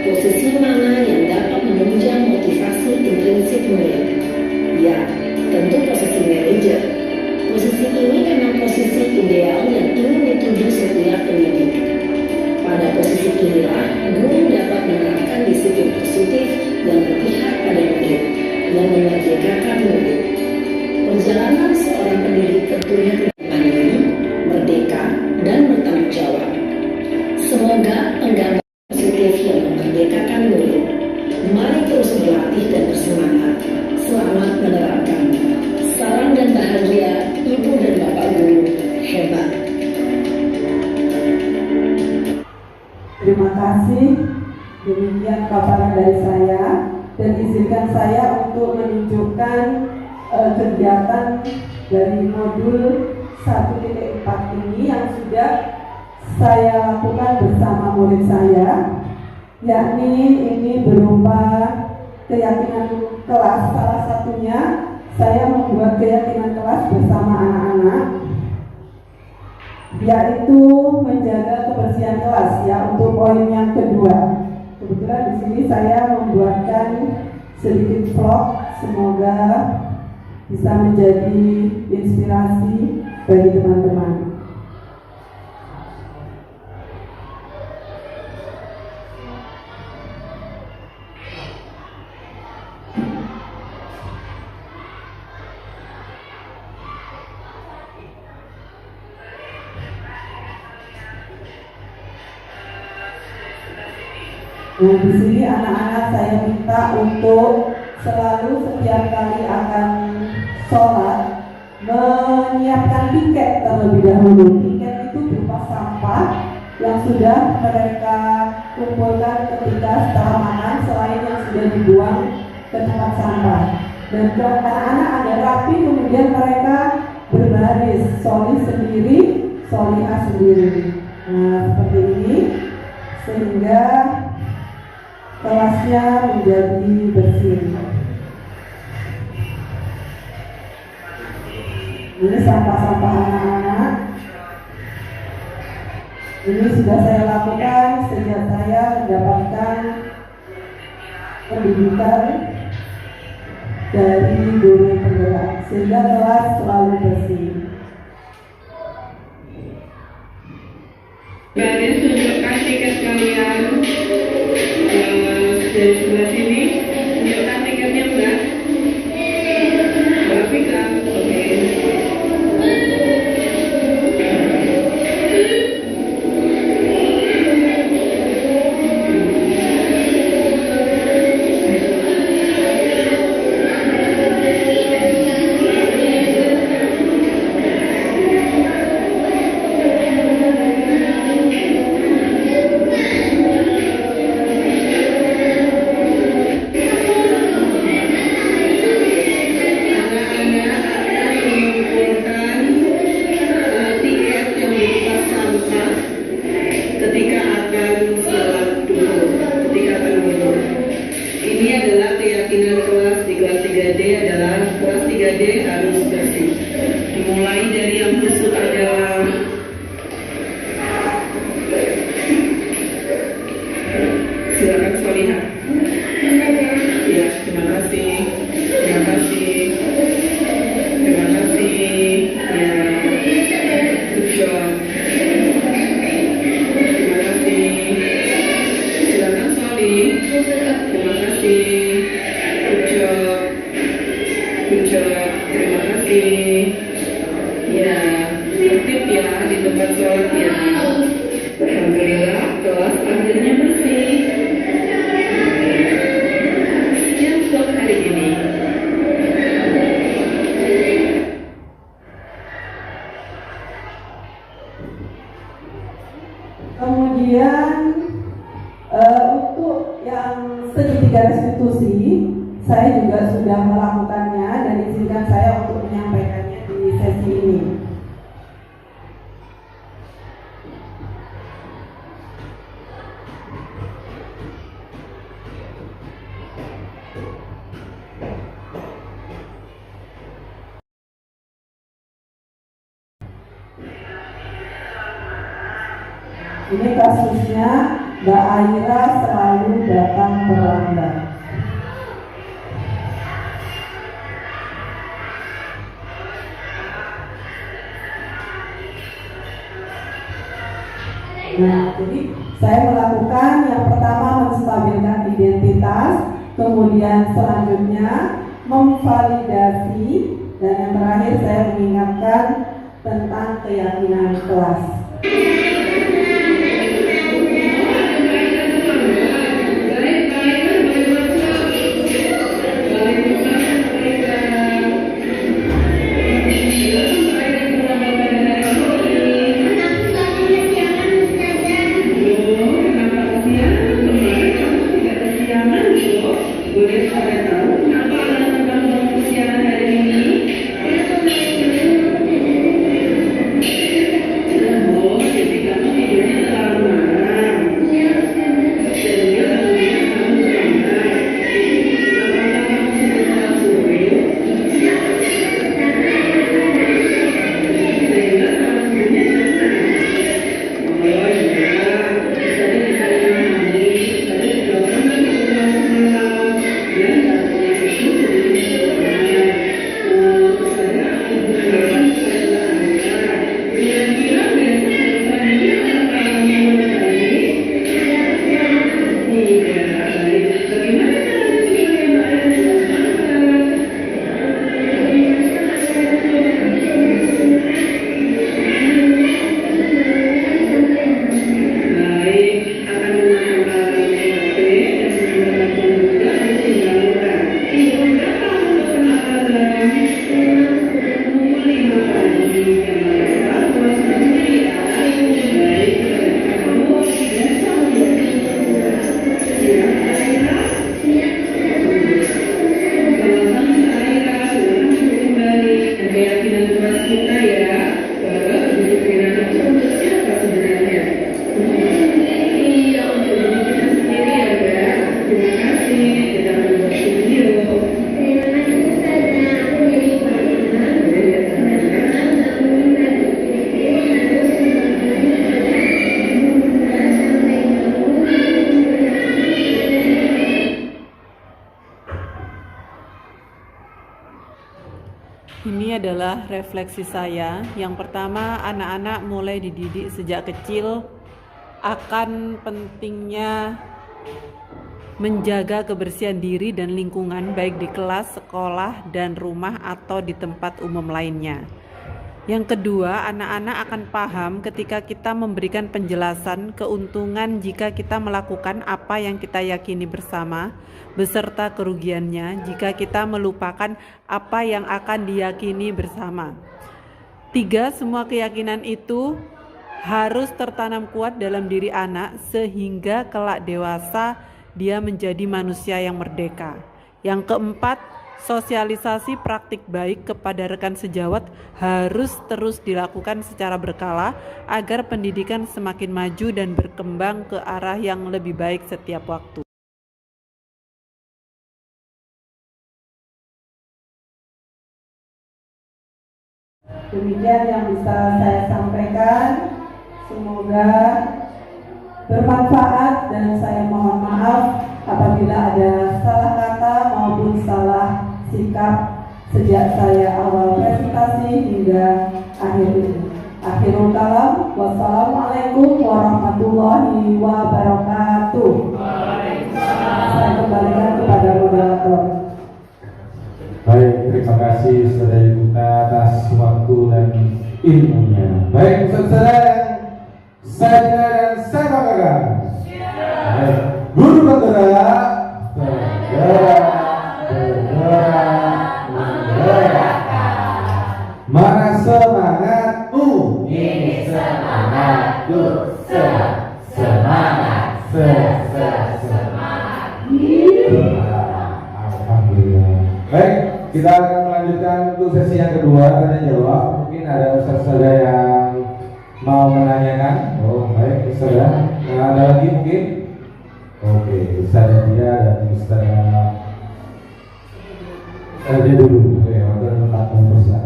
Posisi mana yang dapat menunjang motivasi intrinsik murid? Ya, tentu posisi manajer. Posisi ini memang posisi ideal yang ingin dituju setiap pendidik. Pada posisi inilah, guru dapat menerapkan disiplin positif yang berpihak pada murid, yang memerdekakan murid. Perjalanan seorang pendidik tentunya mandiri, merdeka, dan bertanggung jawab. Semoga penggambaran positif yang memerdekakan murid. Mari terus berlatih dan bersemangat. Selamat menerapkan. Salam dan bahagia, Ibu dan Bapak Guru hebat. Terima kasih. Demikian paparan dari saya, dan izinkan saya untuk menunjukkan kegiatan dari modul 1.4 ini yang sudah saya lakukan bersama murid saya, yakni ini berupa keyakinan kelas. Salah satunya saya membuat keyakinan kelas bersama anak-anak, yaitu menjaga kebersihan kelas, ya, untuk poin yang kedua. Kebetulan di sini saya membuatkan sedikit vlog, semoga bisa menjadi inspirasi bagi teman-teman. Nah, di sini anak-anak saya minta untuk selalu setiap kali akan sholat menyiapkan tiket terlebih dahulu. Tiket itu berupa sampah yang sudah mereka kumpulkan ketika setelah makan, selain yang sudah dibuang ke tempat sampah. Dan kalau anak-anak ada rapi, kemudian mereka berbaris, soli sendiri, solihah sendiri. Nah, seperti ini, sehingga kelasnya menjadi bersih. Ini sampah-sampah anak-anak. Ini sudah saya lakukan sejak saya mendapatkan pendidikan dari guru penggerak, sehingga kelas selalu bersih. Baris tunjukkan tiket kalian dari sebelah sini. Tunjukkan tiketnya, Mbak. Mbak Fika. Oke. Kemudian untuk yang segitiga restitusi, saya juga sudah melakukannya dan izinkan saya untuk menyampaikannya di sesi ini. Ini kasusnya Mbak Aira selalu datang terlambat. Nah, jadi saya melakukan yang pertama menstabilkan identitas, kemudian selanjutnya memvalidasi, dan yang terakhir saya mengingatkan tentang keyakinan kelas. Ini adalah refleksi saya. Yang pertama, anak-anak mulai dididik sejak kecil akan pentingnya menjaga kebersihan diri dan lingkungan, baik di kelas, sekolah, dan rumah atau di tempat umum lainnya. Yang kedua, anak-anak akan paham ketika kita memberikan penjelasan keuntungan jika kita melakukan apa yang kita yakini bersama, beserta kerugiannya jika kita melupakan apa yang akan diyakini bersama. 3, semua keyakinan itu harus tertanam kuat dalam diri anak sehingga kelak dewasa dia menjadi manusia yang merdeka. Yang keempat, sosialisasi praktik baik kepada rekan sejawat harus terus dilakukan secara berkala agar pendidikan semakin maju dan berkembang ke arah yang lebih baik setiap waktu. Demikian yang bisa saya sampaikan. Semoga bermanfaat dan saya mohon maaf apabila ada salah kata maupun salah sikap sejak saya awal presentasi hingga akhir ini. Akhirul kalam, wassalamualaikum warahmatullahi wabarakatuh. Saya kembalikan kepada moderator. Baik, terima kasih saudara kita atas waktu dan ilmunya. Baik, saudara saya dan saya banggakan. Baik, guru bergerak, mana semangatmu? Ini semangatku. Semangat. Alhamdulillah. Baik, kita akan melanjutkan untuk sesi yang kedua, tanya jawab. Mungkin ada ustaz-ustazah yang mau menanyakan. Oh, baik, ustazah. Nah, ada lagi mungkin? Oke, ustazah dia dan ustazah dia dulu. Oke, waktu tempat pemirsa.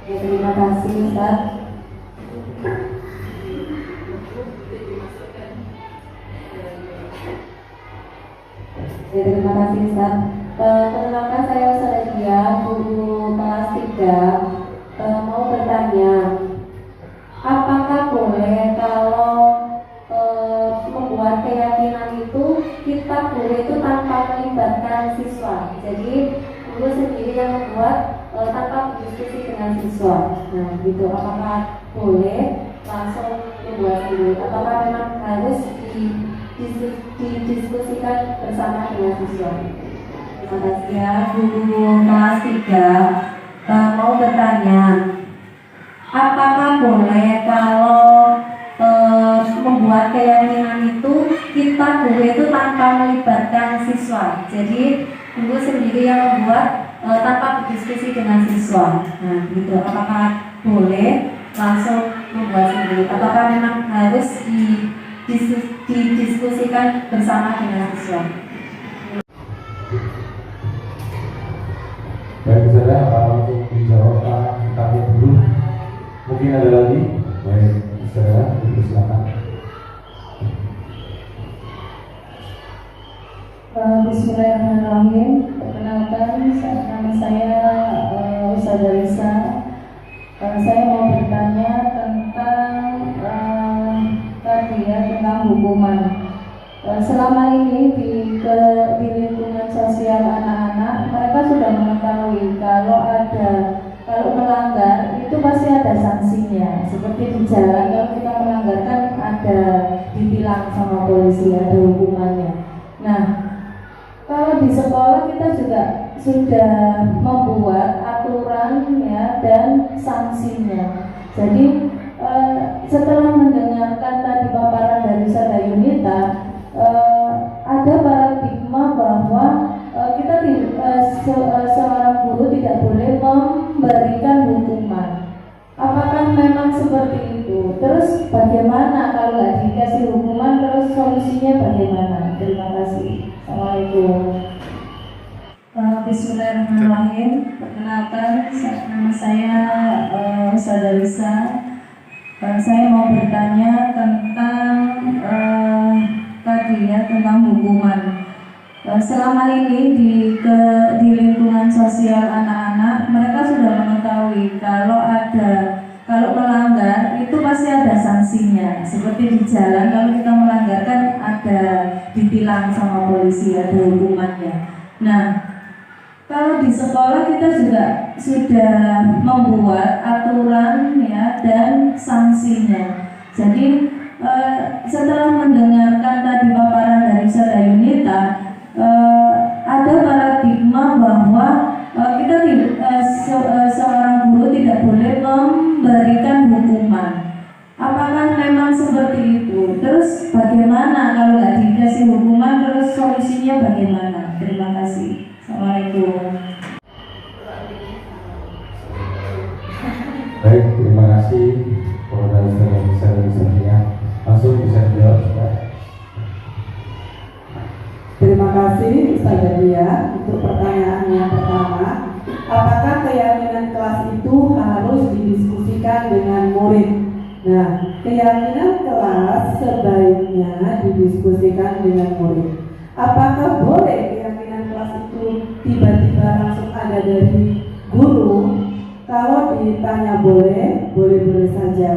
Ya, terima kasih Ustaz. Jadi guru sendiri yang membuat tanpa berdiskusi dengan siswa. Nah, gitu. Apakah boleh langsung membuat sendiri? Apakah memang harus didiskusikan bersama dengan siswa? Terima kasih ya, guru kelas 3 mau bertanya, apakah boleh kalau membuat keyakinan itu kita guru itu tanpa melibatkan siswa? Jadi guru sendiri yang membuat tanpa berdiskusi dengan siswa. Nah, gitu. Apakah boleh langsung membuat sendiri? Apakah memang harus didiskusikan bersama dengan siswa? Baik, saudara, langsung dijawab tanya dulu. Mungkin ada lagi? Baik, saudara, silakan. Bismillahirrahmanirrahim. Perkenalkan, nama saya Ustazah Lisa. Saya mau bertanya tentang tentang hukuman. Selama ini di lingkungan sosial anak-anak, mereka sudah mengetahui kalau melanggar itu pasti ada sanksinya. Seperti di jalan, kalau kita melanggar kan ada ditilang sama polisi, ada hukumannya. Nah, kalau di sekolah kita juga sudah membuat aturan ya dan sanksinya. Jadi setelah mendengarkan tadi paparan dari Ustazah Yunita, ada paradigma bahwa kita seorang guru tidak boleh memberikan hukuman. Apakah memang seperti itu? Terus bagaimana kalau nggak dikasih hukuman? Terus solusinya bagaimana? Terima kasih. Assalamualaikum. Bismillahirrahmanirrahim. Perkenalkan, nama saya Ustazah Lisa. Saya mau bertanya tentang tentang hukuman. Selama ini di lingkungan sosial anak-anak, mereka sudah mengetahui kalau melanggar itu pasti ada sanksinya. Seperti di jalan, kalau kita melanggar kan ada ditilang sama polisi, ada hukumannya. Nah, kalau di sekolah kita juga sudah membuat aturan ya dan sanksinya. Jadi setelah mendengarkan tadi paparan dari Ustazah Yunita, ada paradigma bahwa seorang guru tidak boleh memberikan hukuman. Apakah memang seperti itu? Terus bagaimana kalau nggak dikasih hukuman? Terus solusinya bagaimana? Terima kasih. Assalamualaikum. Baik, terima kasih kepada Ustazah. Langsung bisa dijawab, Pak. Terima kasih Ustazah Dia untuk pertanyaan yang pertama. Apakah keyakinan kelas itu harus didiskusikan dengan murid? Nah, keyakinan kelas sebaiknya didiskusikan dengan murid. Apakah boleh keyakinan kelas itu tiba-tiba langsung ada dari guru? Kalau ditanya boleh saja.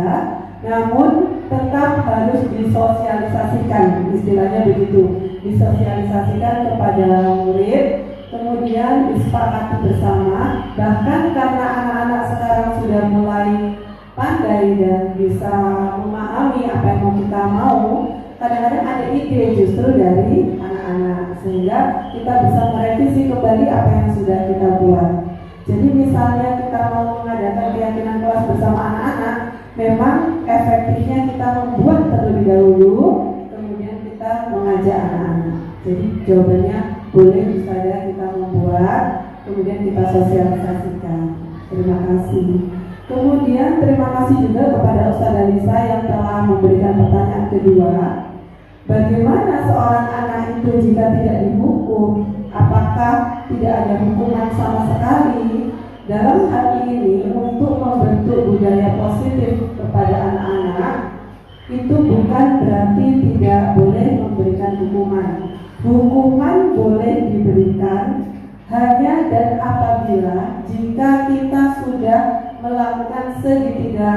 Namun tetap harus disosialisasikan, istilahnya begitu, disosialisasikan kepada murid, kemudian disepakati bersama. Bahkan karena anak-anak sekarang sudah mulai pandai dan bisa memahami apa yang kita mau, kadang-kadang ada ide justru dari anak-anak, sehingga kita bisa merevisi kembali apa yang sudah kita buat. Jadi misalnya kita mau mengadakan keyakinan kelas bersama anak-anak, memang efektifnya kita membuat terlebih dahulu, kemudian kita mengajak anak-anak. Jadi jawabannya boleh saja kita membuat, kemudian kita sosialisasikan. Terima kasih. Kemudian terima kasih juga kepada Ustazah Lisa yang telah memberikan pertanyaan kedua. Bagaimana seorang anak itu jika tidak dihukum? Apakah tidak ada hukuman sama sekali? Dalam hal ini, untuk membentuk budaya positif kepada anak-anak, itu bukan berarti tidak boleh memberikan hukuman. Hukuman boleh diberikan hanya dan apabila jika kita sudah melakukan segitiga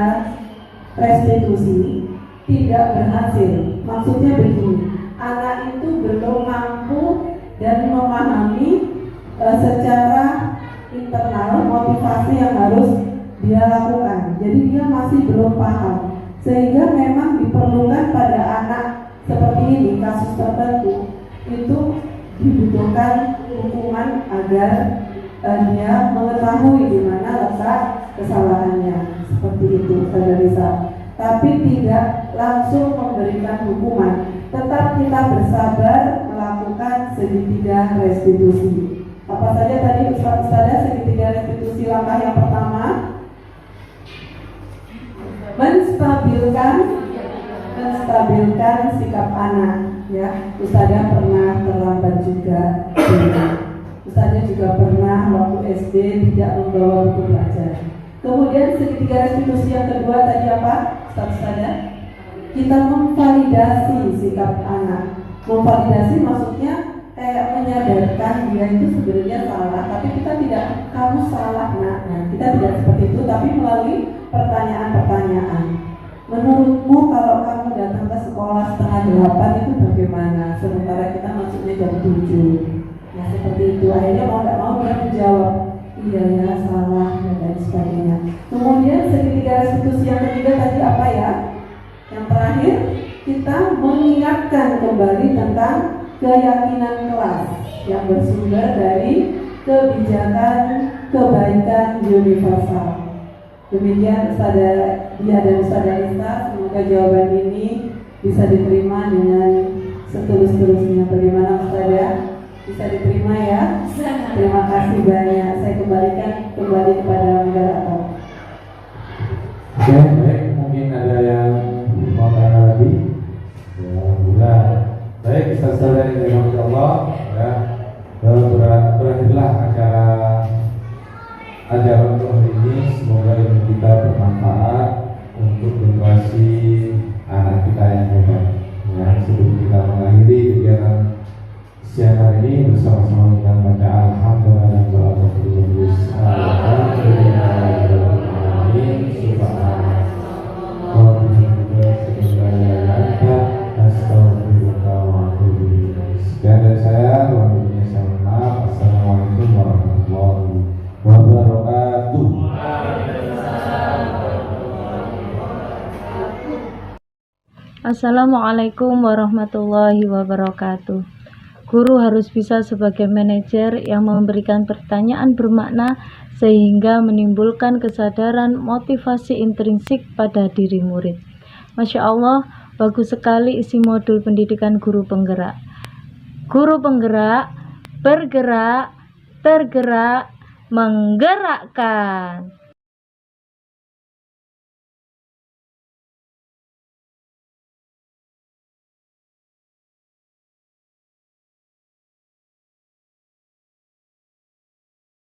restitusi tidak berhasil. Maksudnya begini, anak itu belum mampu dan memahami secara internal motivasi yang harus dia lakukan. Jadi dia masih belum paham, sehingga memang diperlukan pada anak seperti ini, kasus tertentu itu dibutuhkan hukuman agar dia mengetahui di mana letak kesalahannya, seperti itu saudara. Tapi tidak langsung memberikan hukuman, tetap kita bersabar melakukan segitiga restitusi. Apa saja tadi Ustazah segitiga restitusi? Langkah yang pertama, menstabilkan sikap anak, ya. Ustazah pernah terlambat juga, Ustazah juga pernah waktu SD tidak membawa buku pelajaran. Kemudian segitiga restitusi yang kedua tadi apa, Ustazah? Kita memvalidasi sikap anak. Memvalidasi maksudnya kayak menyadarkan dia itu sebenarnya salah, tapi kita tidak, kamu salah nak. Nah, kita tidak seperti itu, tapi melalui pertanyaan-pertanyaan. Menurutmu kalau kamu datang ke sekolah 7:30 itu bagaimana? Sementara kita masuknya jam 7. Nah seperti itu, akhirnya mau tidak mau dia menjawab, iya ya salah dan sebagainya. Kemudian segitiga restitusi yang ketiga tadi apa ya? Yang terakhir, kita mengingatkan kembali tentang keyakinan kelas yang bersumber dari kebijakan kebaikan universal. Demikian Ustazah Dia dan Ustazah Lisa, semoga jawaban ini bisa diterima dengan setulus-tulusnya. Bagaimana Ustazah? Bisa diterima ya? Terima kasih banyak. Saya kembalikan kembali kepada moderator. Oke, baik. Mungkin ada yang mau tanya lagi? Ya, alhamdulillah. Baik, Ustazah yang dirahmati Allah, ya. Berakhirlah acara untuk hari ini. Semoga ilmu kita bermanfaat untuk generasi anak kita yang hebat. Ya, sebelum kita mengakhiri kegiatan siang hari ini bersama-sama dengan baca alhamdulillah dan doa terus. Sekian dari saya, wabillahi maaf. Assalamualaikum warahmatullahi wabarakatuh. Assalamualaikum warahmatullahi wabarakatuh. Guru harus bisa sebagai manajer yang memberikan pertanyaan bermakna sehingga menimbulkan kesadaran motivasi intrinsik pada diri murid. Masya Allah, bagus sekali isi modul pendidikan guru penggerak. Guru penggerak, bergerak, tergerak, menggerakkan.